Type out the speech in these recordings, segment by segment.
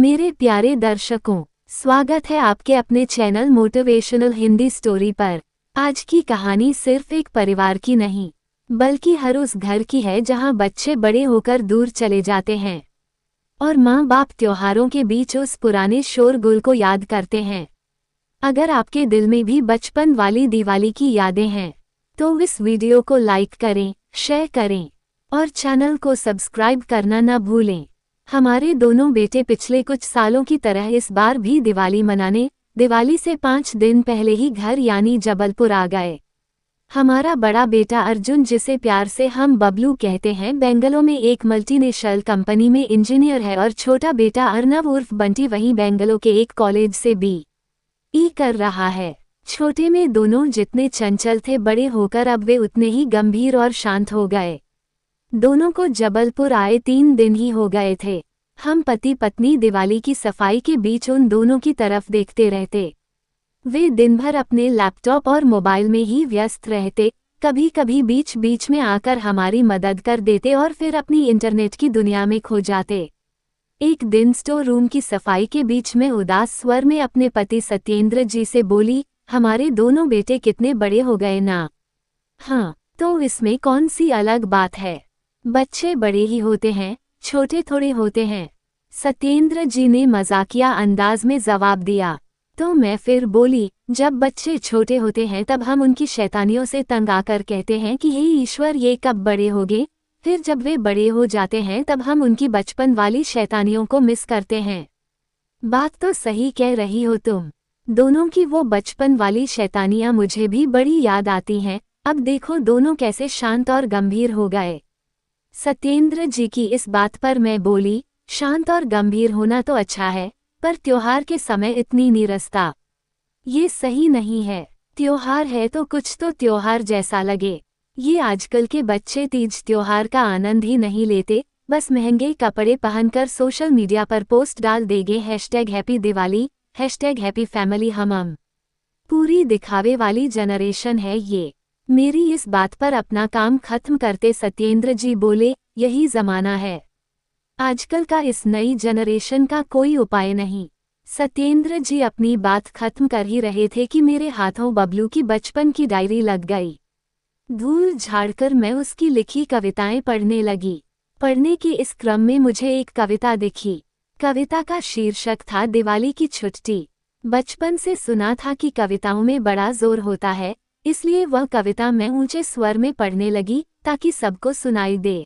मेरे प्यारे दर्शकों, स्वागत है आपके अपने चैनल मोटिवेशनल हिंदी स्टोरी पर। आज की कहानी सिर्फ एक परिवार की नहीं, बल्कि हर उस घर की है जहां बच्चे बड़े होकर दूर चले जाते हैं और माँ बाप त्योहारों के बीच उस पुराने शोरगुल को याद करते हैं। अगर आपके दिल में भी बचपन वाली दिवाली की यादें हैं, तो इस वीडियो को लाइक करें, शेयर करें और चैनल को सब्सक्राइब करना न भूलें। हमारे दोनों बेटे पिछले कुछ सालों की तरह इस बार भी दिवाली मनाने दिवाली से 5 दिन पहले ही घर यानी जबलपुर आ गए। हमारा बड़ा बेटा अर्जुन, जिसे प्यार से हम बबलू कहते हैं, बेंगलोर में एक मल्टीनेशनल कंपनी में इंजीनियर है और छोटा बेटा अर्नव उर्फ बंटी वहीं बेंगलोर के एक कॉलेज से BE कर रहा है। छोटे में दोनों जितने चंचल थे, बड़े होकर अब वे उतने ही गंभीर और शांत हो गए। दोनों को जबलपुर आए 3 दिन ही हो गए थे। हम पति पत्नी दिवाली की सफाई के बीच उन दोनों की तरफ देखते रहते। वे दिन भर अपने लैपटॉप और मोबाइल में ही व्यस्त रहते, कभी कभी बीच बीच में आकर हमारी मदद कर देते और फिर अपनी इंटरनेट की दुनिया में खो जाते। एक दिन स्टोर रूम की सफाई के बीच में उदास स्वर में अपने पति सत्येंद्र जी से बोली, हमारे दोनों बेटे कितने बड़े हो गए ना। हाँ, तो इसमें कौन सी अलग बात है, बच्चे बड़े ही होते हैं, छोटे थोड़े होते हैं। सत्येंद्र जी ने मजाकिया अंदाज में जवाब दिया। तो मैं फिर बोली, जब बच्चे छोटे होते हैं तब हम उनकी शैतानियों से तंग आकर कहते हैं कि हे ईश्वर, ये कब बड़े होंगे। फिर जब वे बड़े हो जाते हैं तब हम उनकी बचपन वाली शैतानियों को मिस करते हैं। बात तो सही कह रही हो तुम। दोनों की वो बचपन वाली शैतानियां मुझे भी बड़ी याद आती हैं। अब देखो दोनों कैसे शांत और गंभीर हो गए। सत्येंद्र जी की इस बात पर मैं बोली, शांत और गंभीर होना तो अच्छा है, पर त्योहार के समय इतनी नीरसता, ये सही नहीं है। त्योहार है तो कुछ तो त्योहार जैसा लगे। ये आजकल के बच्चे तीज त्योहार का आनंद ही नहीं लेते, बस महंगे कपड़े पहनकर सोशल मीडिया पर पोस्ट डाल देंगे #हैप्पी दिवाली, #हैप्पी फैमिली। हम पूरी दिखावे वाली जनरेशन है ये। मेरी इस बात पर अपना काम खत्म करते सत्येंद्र जी बोले, यही जमाना है आजकल का, इस नई जनरेशन का कोई उपाय नहीं। सत्येंद्र जी अपनी बात खत्म कर ही रहे थे कि मेरे हाथों बबलू की बचपन की डायरी लग गई। धूल झाड़कर मैं उसकी लिखी कविताएं पढ़ने लगी। पढ़ने के इस क्रम में मुझे एक कविता दिखी। कविता का शीर्षक था दिवाली की छुट्टी। बचपन से सुना था कि कविताओं में बड़ा जोर होता है, इसलिए वह कविता मैं ऊंचे स्वर में पढ़ने लगी ताकि सबको सुनाई दे।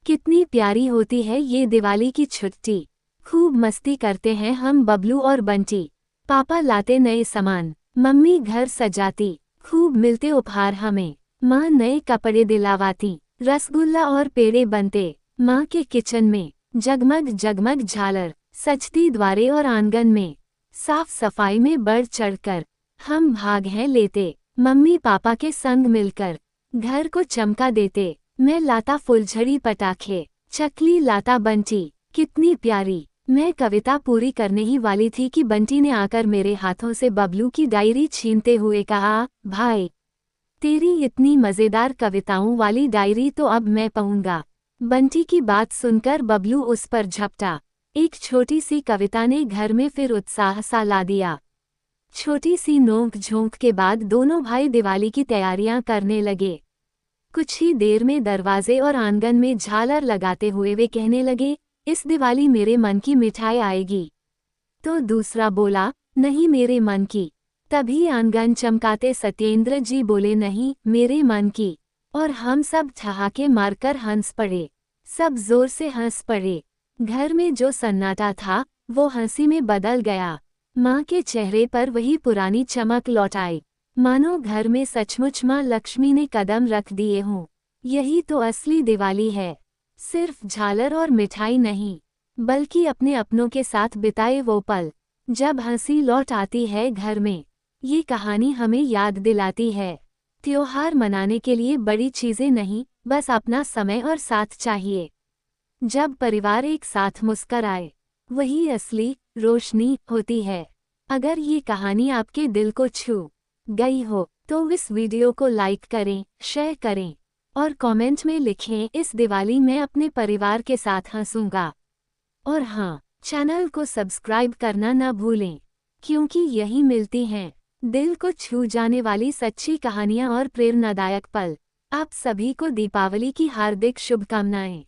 कितनी प्यारी होती है ये दिवाली की छुट्टी। खूब मस्ती करते हैं हम बबलू और बंटी। पापा लाते नए सामान, मम्मी घर सजाती, खूब मिलते उपहार हमें। माँ नए कपड़े दिलावाती, रसगुल्ला और पेड़े बनते। माँ के किचन में जगमग जगमग झालर सजती, द्वारे और आंगन में साफ सफाई में बढ़ चढ़कर हम भाग हैं लेते। मम्मी पापा के संग मिलकर घर को चमका देते। मैं लाता फुलझड़ी पटाखे, चकली लाता बंटी, कितनी प्यारी। मैं कविता पूरी करने ही वाली थी कि बंटी ने आकर मेरे हाथों से बबलू की डायरी छीनते हुए कहा, भाई तेरी इतनी मजेदार कविताओं वाली डायरी तो अब मैं पाऊंगा। बंटी की बात सुनकर बबलू उस पर झपटा। एक छोटी सी कविता ने घर में फिर उत्साह सा ला दिया। छोटी सी नोक झोंक के बाद दोनों भाई दिवाली की तैयारियां करने लगे। कुछ ही देर में दरवाजे और आंगन में झालर लगाते हुए वे कहने लगे, इस दिवाली मेरे मन की मिठाई आएगी। तो दूसरा बोला, नहीं मेरे मन की। तभी आंगन चमकाते सत्येंद्र जी बोले, नहीं मेरे मन की। और हम सब ठहाके मारकर हंस पड़े। सब जोर से हंस पड़े। घर में जो सन्नाटा था वो हंसी में बदल गया। माँ के चेहरे पर वही पुरानी चमक लौट आई, मानो घर में सचमुच माँ लक्ष्मी ने कदम रख दिए हों। यही तो असली दिवाली है, सिर्फ झालर और मिठाई नहीं, बल्कि अपने अपनों के साथ बिताए वो पल, जब हंसी लौट आती है घर में। ये कहानी हमें याद दिलाती है, त्योहार मनाने के लिए बड़ी चीजें नहीं, बस अपना समय और साथ चाहिए। जब परिवार एक साथ मुस्कुराए, वही असली रोशनी होती है। अगर ये कहानी आपके दिल को छू गई हो तो इस वीडियो को लाइक करें, शेयर करें और कमेंट में लिखें, इस दिवाली मैं अपने परिवार के साथ हंसूंगा। और हाँ, चैनल को सब्सक्राइब करना न भूलें, क्योंकि यही मिलती हैं दिल को छू जाने वाली सच्ची कहानियाँ और प्रेरणादायक पल। आप सभी को दीपावली की हार्दिक शुभकामनाएं।